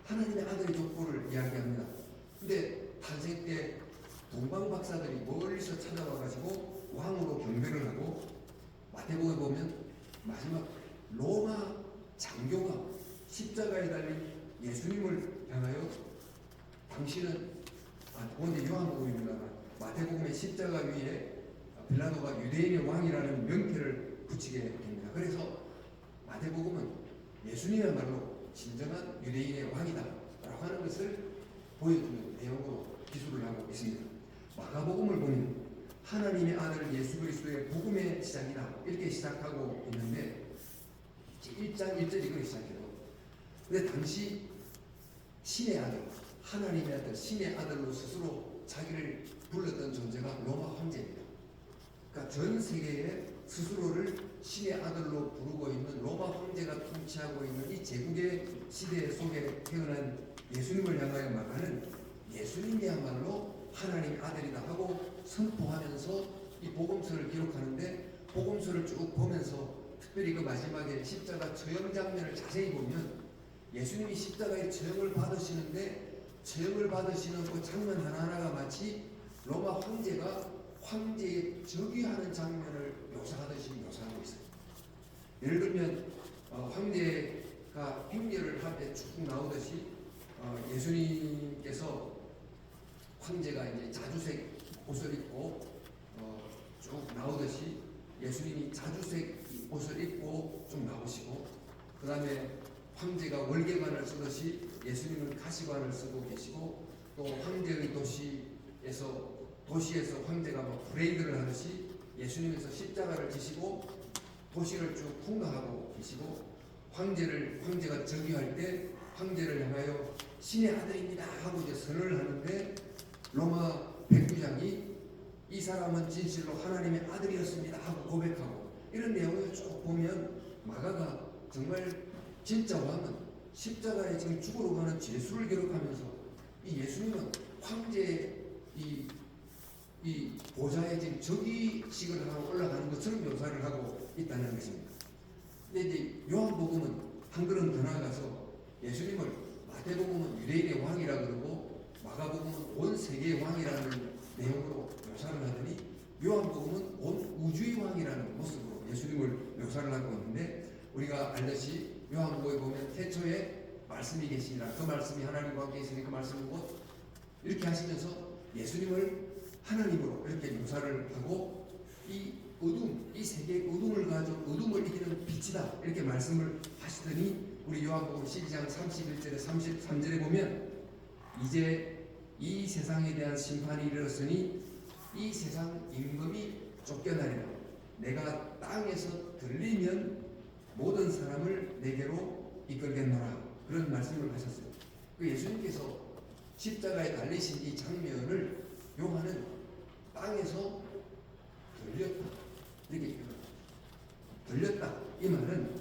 하나님의 아들의 족보를 이야기합니다. 근데 탄생 때 동방 박사들이 멀리서 찾아와가지고 왕으로 경배를 하고, 마태복음에 보면 마지막 로마 장교가 십자가에 달린 예수님을 향하여 당신은 그건데 요한복음입니다. 마태복음의 십자가 위에 빌라도가 유대인의 왕이라는 명패를 붙이게 됩니다. 그래서 마태복음은 예수님이야말로 진정한 유대인의 왕이다 라고 하는 것을 보여주는 내용으로 기술을 하고 있습니다. 마가복음을 보면 하나님의 아들 예수 그리스도의 복음의 시작이다 이렇게 시작하고 있는데 1장 1절이 그렇게 시작해요. 근데 당시 신의 아들, 하나님의 아들, 신의 아들로 스스로 자기를 불렀던 존재가 로마 황제입니다. 그러니까 전 세계에 스스로를 신의 아들로 부르고 있는 로마 황제가 통치하고 있는 이 제국의 시대 속에 태어난 예수님을 향하여 말하는 예수님이야말로 하나님의 아들이다 하고 선포하면서 이 복음서를 기록하는데, 복음서를 쭉 보면서 특별히 그 마지막에 십자가 처형 장면을 자세히 보면 예수님이 십자가에 처형을 받으시는데 처형을 받으시는 그 장면 하나하나가 마치 로마 황제가 황제의 즉위하는 장면을 묘사하듯이 묘사하고 있어요. 예를 들면 황제가 행렬을 할 때 쭉 나오듯이 예수님께서 황제가 이제 자주색 옷을 입고 쭉 나오듯이 예수님이 자주색 옷을 입고 쭉 나오시고, 그 다음에 황제가 월계관을 쓰듯이 예수님은 가시관을 쓰고 계시고, 또 황제의 도시에서 황제가 막 브레이드를 하듯이 예수님께서 십자가를 지시고 도시를 쭉 통과하고 계시고, 황제가 즉위할 때 황제를 향하여 신의 아들입니다 하고 이제 선언을 하는데, 로마 백부장이 이 사람은 진실로 하나님의 아들이었습니다 하고 고백하고, 이런 내용을 쭉 보면 마가가 정말 진짜 왕은 십자가에 지금 죽으러 가는 죄수를 기록하면서 이 예수님은 황제의 이 보좌에 지금 즉위식을 하고 올라가는 것처럼 묘사를 하고 있다는 것입니다. 근데 이제 요한복음은 한 걸음 더 나아가서 예수님을 마태복음은 유대인의 왕이라 그러고 마가복음은 온 세계의 왕이라는 내용으로 묘사를 하더니 요한복음은 온 우주의 왕이라는 모습으로 예수님을 묘사를 하고 있는데, 우리가 알듯이 요한복음에 보면 태초에 말씀이 계시니라, 그 말씀이 하나님과 함께 있으니 그 말씀은 곧 이렇게 하시면서 예수님을 하나님으로 이렇게 묘사를 하고, 이 어둠, 이 세계의 어둠을 가지고 어둠을 이기는 빛이다 이렇게 말씀을 하시더니, 우리 요한복음 12장 31절에 33절에 보면 이제 이 세상에 대한 심판이 이르렀으니 이 세상 임금이 쫓겨나리라. 내가 땅에서 들리면 모든 사람을 내게로 이끌겠노라. 그런 말씀을 하셨어요. 그 예수님께서 십자가에 달리신 이 장면을 요한은 땅에서 들렸다 이렇게 들렸다. 이 말은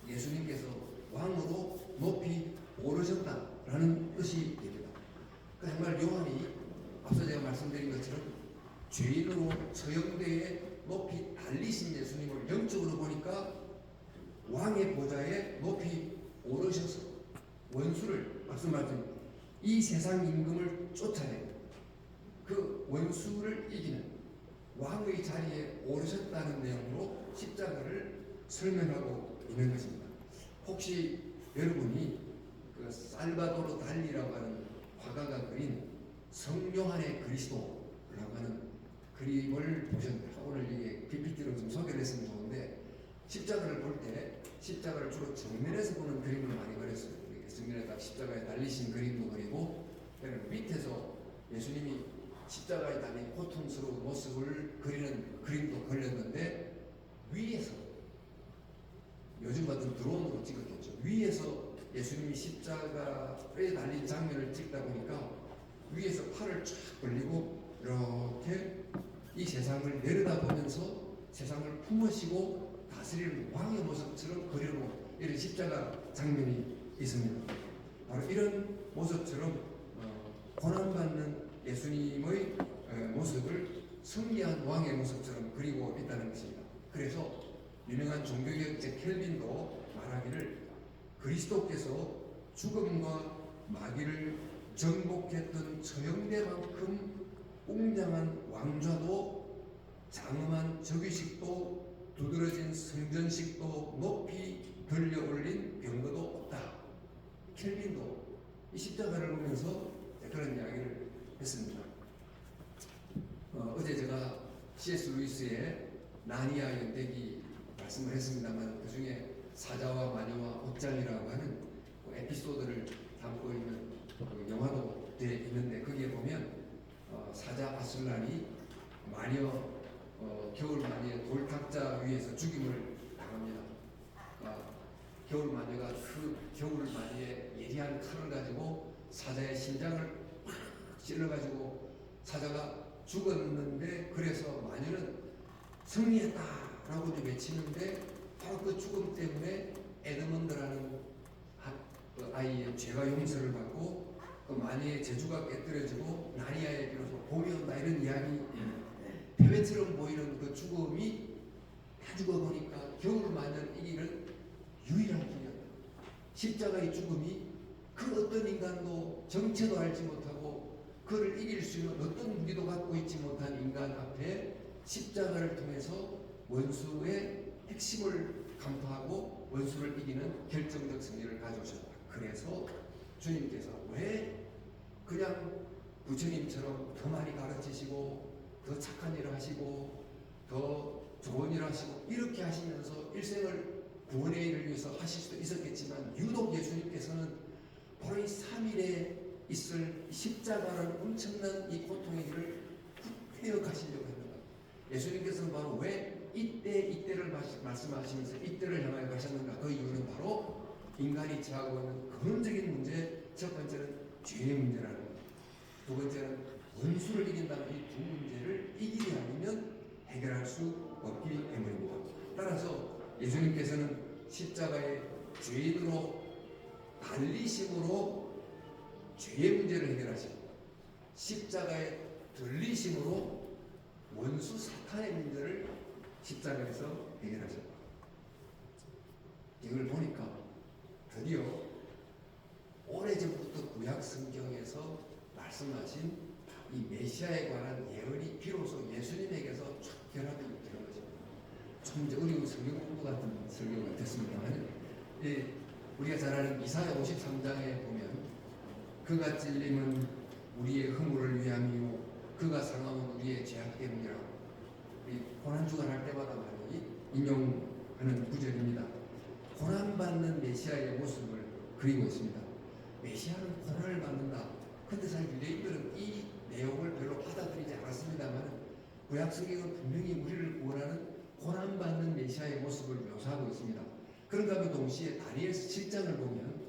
예수님께서 왕으로 높이 오르셨다라는 뜻이 됩니다. 그러니까 정말 요한이 앞서 제가 말씀드린 것처럼 죄인으로 처형대에 높이 달리신 예수님을 영적으로 보니까 왕의 보좌에 높이 오르셔서 원수를, 말씀하신 이 세상 임금을 쫓아내 그 원수를 이기는 왕의 자리에 오르셨다는 내용으로 십자가를 설명하고 있는 것입니다. 혹시 여러분이 그 살바도르 달리라고 하는 화가가 그린 성요한의 그리스도라고 하는 그림을 보셨나요? 오늘 이게 PPT로 좀 소개를 했으면 좋은데, 십자가를 볼 때 십자가를 주로 정면에서 보는 그림을 많이 그렸어요. 정면에 딱 십자가에 달리신 그림도 그리고, 밑에서 예수님이 십자가에 달린 고통스러운 모습을 그리는 그림도 그렸는데, 위에서 요즘 같은 드론으로 찍었겠죠. 위에서 예수님이 십자가에 달린 장면을 찍다 보니까 위에서 팔을 쫙 벌리고 이렇게 이 세상을 내려다보면서 세상을 품으시고 다스리는 왕의 모습처럼 그려놓은 이런 십자가 장면이 있습니다. 바로 이런 모습처럼 고난받는 예수님의 모습을 승리한 왕의 모습처럼 그리고 있다는 것입니다. 그래서 유명한 종교개혁자 켈빈도 말하기를 그리스도께서 죽음과 마귀를 정복했던 처형대만큼 웅장한 왕좌도 장엄한 즉위식도 두드러진 성전식도 높이 들려올린 병거도 없다. 켈빈도 이 십자가를 보면서 그런 이야기를 했습니다. 어제 제가 C.S. 루이스의 나니아 연대기 말씀을 했습니다만 그 중에 사자와 마녀와 옷장이라고 하는 그 에피소드를 담고 있는 그 영화도 되어 있는데 거기에 보면 사자 아술란이 마녀 겨울 마녀의 돌탁자 위에서 죽임을 당합니다. 겨울 마녀가 그 겨울 마녀의 예리한 칼을 가지고 사자의 심장을 팍 찔러가지고 사자가 죽었는데 그래서 마녀는 승리했다라고 외치는데 바로 그 죽음 때문에 에드먼드라는 그 아이의 죄가 용서를 받고 그 마녀의 재주가 깨뜨려지고 나니아에 비로소 봄이 온다 이런 이야기 패배처럼 보이는 그 죽음이 다 죽어보니까 겨울 마녀를 이기는 유일한 길이었다. 십자가의 죽음이 그 어떤 인간도 정체도 알지 못하고 그를 이길 수 있는 어떤 무기도 갖고 있지 못한 인간 앞에 십자가를 통해서 원수의 핵심을 간파하고 원수를 이기는 결정적 승리를 가져오셨다. 그래서 주님께서 왜 그냥 부처님처럼 더 많이 가르치시고 더 착한 일을 하시고 더 좋은 일을 하시고 이렇게 하시면서 일생을 구원의 일을 위해서 하실 수도 있었겠지만 유독 예수님께서는 바로 이 3일에 있을 십자가라는 엄청난 이 고통의 길을 헤어 가시려고 합니다. 예수님께서는 바로 왜 이때를 말씀하시면서 이때를 향하여 가셨는가? 그 이유는 바로 인간이 처하고 있는 근원적인 문제, 첫 번째는 죄의 문제라는 것, 두 번째는 원수를 이긴다는 이 두 문제를 이기지 않으면 해결할 수 없기 때문입니다. 따라서 예수님께서는 십자가의 죄인으로 달리심으로 죄의 문제를 해결하시고 십자가의 들리심으로 원수 사탄의 문제를 십자가에서 해결하셨다. 이걸 보니까 드디어 오래전부터 구약 성경에서 말씀하신 이 메시아에 관한 예언이 비로소 예수님에게서 쫙 결합이 되는 것입니다. 좀 이제 어려운 성경 공부 같은 설교가 됐습니다만 우리가 잘 아는 이사야 53장에 보면 그가 찔림은 우리의 허물을 위함이요 그가 상함은 우리의 죄악 때문이라고 고난주간 할 때마다 많이 인용하는 구절입니다. 고난받는 메시아의 모습을 그리고 있습니다. 메시아는 고난을 받는다. 근데 사실 유대인들은 이 내용을 별로 받아들이지 않았습니다만 구약 성경은 분명히 우리를 구원하는 고난받는 메시아의 모습을 묘사하고 있습니다. 그런가 하면 동시에 다니엘서 7장을 보면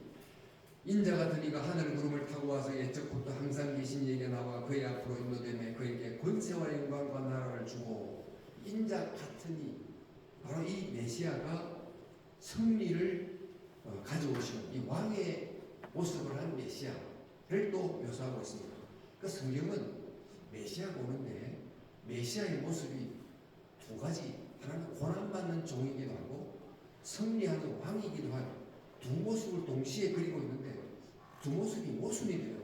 인자 같은 이가 하늘 구름을 타고 와서 옛적부터 항상 계신 이에게 나와 그의 앞으로 인도되매 그에게 권세와 영광과 나라를 주고 인자 같은 이 바로 이 메시아가 승리를 가져오시는 이 왕의 모습을 한 메시아를 또 묘사하고 있습니다. 그 성경은 메시아 보는데 메시아의 모습이 두 가지, 하나는 고난받는 종이기도 하고 승리하는 왕이기도 한 두 모습을 동시에 그리고 있는데 두 모습이 모순이 돼요.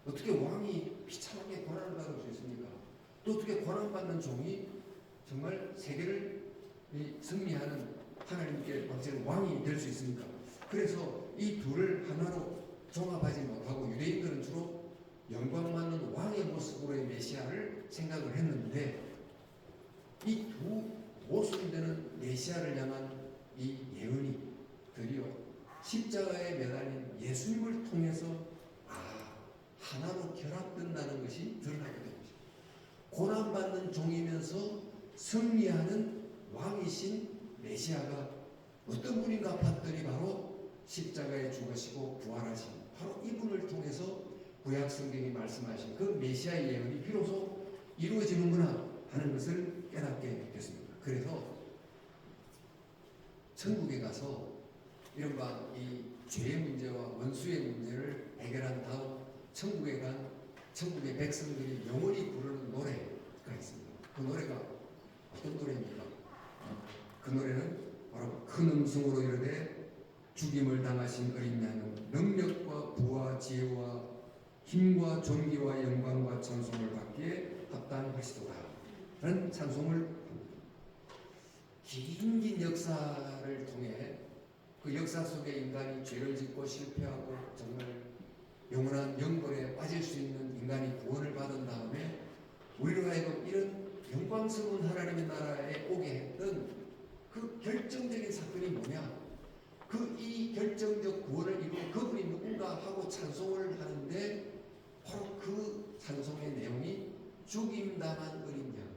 어떻게 왕이 비참하게 고난을 받을 수 있습니까? 또 어떻게 고난받는 종이 정말 세계를 승리하는 하나님께 박제는 왕이 될 수 있습니까? 그래서 이 둘을 하나로 종합하지 못하고 유대인들은 주로 영광받는 왕의 모습으로의 메시아를 생각을 했는데 이 두 모습이 되는 메시아를 향한 이 예언이 드디어 십자가에 매달린 예수님을 통해서 하나로 결합된다는 것이 드러나게 된 것입니다. 고난받는 종이면서 승리하는 왕이신 메시아가 어떤 분인가 봤더니 바로 십자가에 죽으시고 부활하신 바로 이분을 통해서 구약 성경이 말씀하신 그 메시아의 예언이 비로소 이루어지는구나 하는 것을 깨닫게 됐습니다. 그래서 천국에 가서 이른바 이 죄의 문제와 원수의 문제를 해결한 다음 천국에 간 천국의 백성들이 영원히 부르는 노래가 있습니다. 그 노래가 어떤 노래입니까? 그 노래는 바로 큰 음성으로 이르되 죽임을 당하신 어린 양은 능력과 부와 지혜와 힘과 존귀와 영광과 찬송을 받기에 합당하시도다 라는 찬송을 합니다. 긴 역사를 통해 그 역사 속에 인간이 죄를 짓고 실패하고 정말 영원한 영벌에 빠질 수 있는 인간이 구원을 받은 다음에 우리로 하여금 이런 영광스러운 하나님의 나라에 오게 했던 그 결정적인 사건이 뭐냐? 그 이 결정적 구원을 이루고 그분이 누군가 하고 찬송을 하는데 바로 그 찬송의 내용이 죽임당한 어린 양,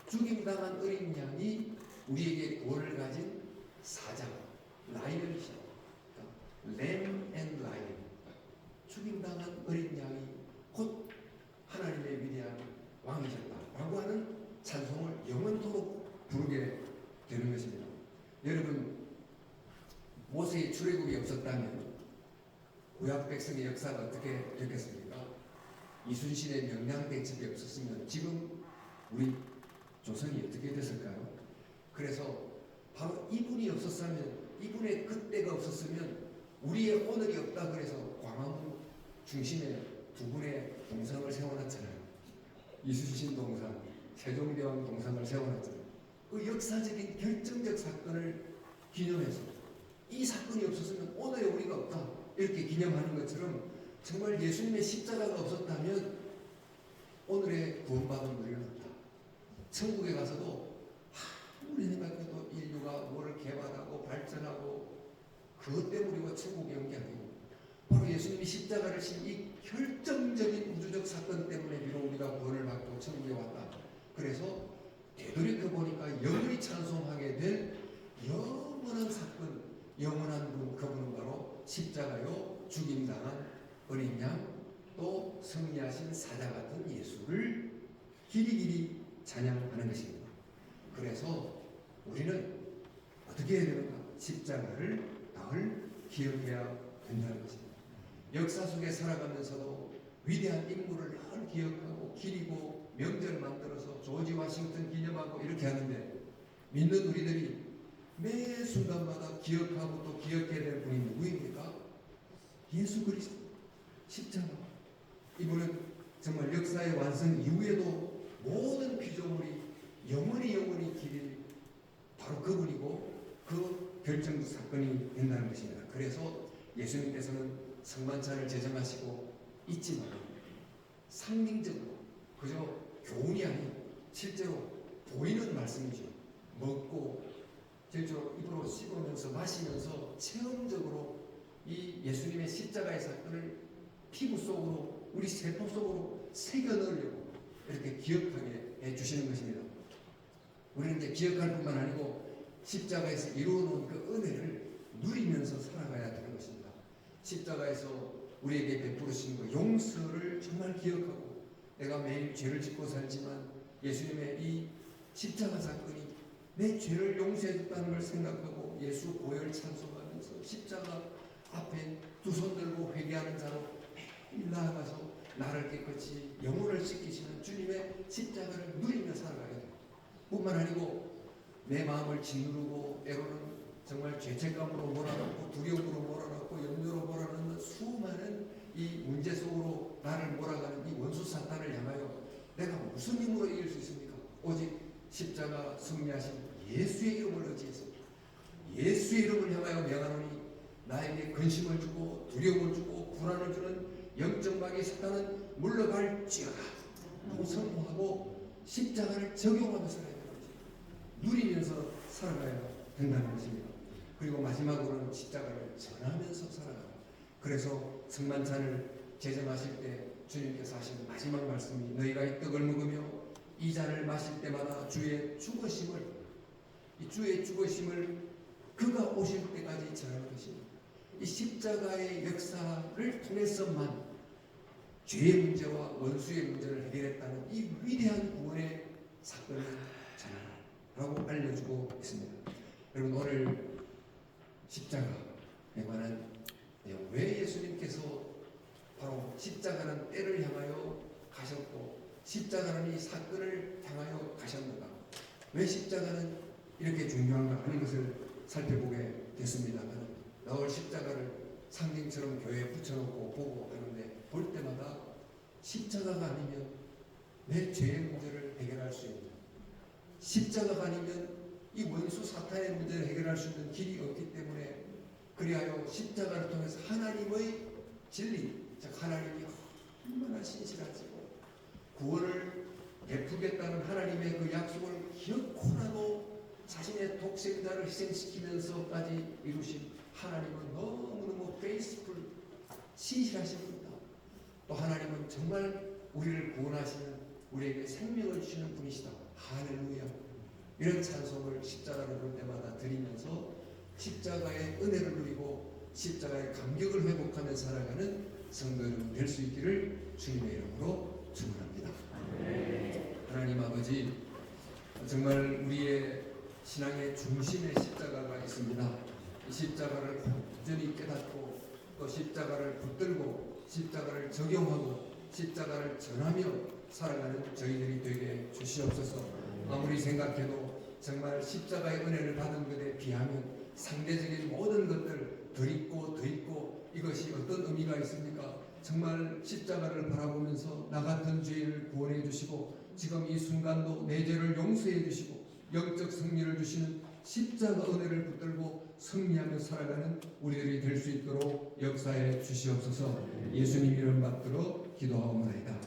죽임당한 어린 양이 우리에게 구원을 가진 사자, 라이언이죠. 램 앤 라이언, 죽임당한 어린 양이 곧 하나님의 위대한 왕이셨다라고 하는 찬송을 영원토록 부르게 되는 것입니다. 여러분, 모세의 출애굽이 없었다면 구약 백성의 역사가 어떻게 됐겠습니까? 이순신의 명량대첩이 없었으면 지금 우리 조선이 어떻게 됐을까요? 그래서 바로 이분이 없었으면, 이분의 그때가 없었으면 우리의 오늘이 없다. 그래서 광화문 중심에 두 분의 동상을 세워놨잖아요. 이순신 동상, 세종대왕 동상을 세워놨잖아요. 그 역사적인 결정적 사건을 기념해서 이 사건이 없었으면 오늘의 우리가 없다 이렇게 기념하는 것처럼 정말 예수님의 십자가가 없었다면 오늘의 구원받은 우리는 없다. 천국에 가서도 아무리 생각해도 인류가 뭐를 개발하고 발전하고 그것 때문에 우리가 천국에 온 게 아니고 바로 예수님이 십자가를 신 이 결정적인 우주적 사건 때문에 비록 우리가 구원을 받고 천국에 왔다. 그래서 되돌이켜 보니까 영원히 찬송하게 될 영원한 사건, 영원한 분, 그분은 바로 십자가요 죽임당한 어린 양, 또 승리하신 사자 같은 예수를 길이길이 찬양하는 것입니다. 그래서 우리는 어떻게 해야 되는가? 십자가를 늘 기억해야 된다는 것입니다. 역사 속에 살아가면서도 위대한 인물을 늘 기억하고 기리고 명절 만들어서 조지 워싱턴 기념하고 이렇게 하는데 믿는 우리들이 매 순간마다 기억하고 또 기억해야 될 분이 누구입니까? 예수 그리스도 십자가. 이분은 정말 역사의 완성 이후에도 모든 피조물이 영원히 길이 바로 그분이고 그 결정적 사건이 된다는 것입니다. 그래서 예수님께서는 성만찬을 제정하시고 있지만 상징적으로 그저 교훈이 아닌 실제로 보이는 말씀이죠. 먹고 실제로 입으로 씹으면서 마시면서 체험적으로 이 예수님의 십자가의 사건을 피부 속으로 우리 세포 속으로 새겨 넣으려고 이렇게 기억하게 해주시는 것입니다. 우리는 이제 기억할 뿐만 아니고 십자가에서 이루어놓은 그 은혜를 누리면서 살아가야 되는 것입니다. 십자가에서 우리에게 베푸르신 그 용서를 정말 기억하고 내가 매일 죄를 짓고 살지만 예수님의 이 십자가 사건이 내 죄를 용서해줬다는 걸 생각하고 예수 보혈 찬송하면서 십자가 앞에 두 손 들고 회개하는 자로 매일 나아가서 나를 깨끗이 영혼을 씻기시는 주님의 십자가를 누리며 살아가야 돼요. 뿐만 아니고 내 마음을 짓누르고 때로는 정말 죄책감으로 몰아넣고 두려움으로 몰아넣고 염려로 몰아넣는 수많은 이 문제 속으로 나를 몰아가는 이 원수 사탄을 향하여 내가 무슨 힘으로 이길 수 있습니까? 오직 십자가 승리하신 예수의 이름을 의지해서 예수의 이름을 향하여 명하노니 나에게 근심을 주고 두려움을 주고 불안을 주는 영적 마귀 사탄은 물러갈지어다 하고 선포하고 십자가를 적용하며 살아야 되는 거죠. 누리면서 살아가야 된다는 것입니다. 그리고 마지막으로는 십자가를 전하면서 살아가요. 그래서 승만찬을 제정하실 때 주님께서 하신 마지막 말씀이 너희가 이 떡을 먹으며 이 잔을 마실 때마다 주의 죽으심을, 이 주의 죽으심을 그가 오실 때까지 전하는 것입니다. 이 십자가의 역사를 통해서만 죄의 문제와 원수의 문제를 해결했다는 이 위대한 구원의 사건을 전하라고 알려주고 있습니다. 여러분, 오늘 십자가에 관한 내용, 왜 예수님께서 바로 십자가는 때를 향하여 가셨고 십자가는 이 사건을 향하여 가셨는가, 왜 십자가는 이렇게 중요한가 하는 것을 살펴보게 됐습니다만, 나올 십자가를 상징처럼 교회에 붙여놓고 보고 하는데, 볼 때마다 십자가가 아니면 내 죄의 문제를 해결할 수 있는, 십자가가 아니면 이 원수 사탄의 문제를 해결할 수 있는 길이 없기 때문에, 그리하여 십자가를 통해서 하나님의 진리, 즉 하나님이 얼마나 신실하시고 구원을 베푸겠다는 하나님의 그 약속을 기어코라도 자신의 독생자를 희생시키면서까지 이루신 하나님은 너무너무 페이스풀, 신실하신 분이다. 또 하나님은 정말 우리를 구원하시는, 우리에게 생명을 주시는 분이시다. 할렐루야. 이런 찬송을 십자가를 볼 때마다 드리면서 십자가의 은혜를 누리고 십자가의 감격을 회복하며 살아가는 성도 여러분 될 수 있기를 주님의 이름으로 축원합니다. 하나님 아버지, 정말 우리의 신앙의 중심에 십자가가 있습니다. 이 십자가를 온전히 깨닫고 또 십자가를 붙들고 십자가를 적용하고 십자가를 전하며 살아가는 저희들이 되게 주시옵소서. 아무리 생각해도 정말 십자가의 은혜를 받은 것에 비하면 상대적인 모든 것들 더 있고 이것이 어떤 의미가 있습니까? 정말 십자가를 바라보면서 나 같은 죄인을 구원해 주시고 지금 이 순간도 내 죄를 용서해 주시고 영적 승리를 주시는 십자가 은혜를 붙들고 승리하며 살아가는 우리들이 될 수 있도록 역사해 주시옵소서. 예수님 이름 받들어 기도하옵나이다.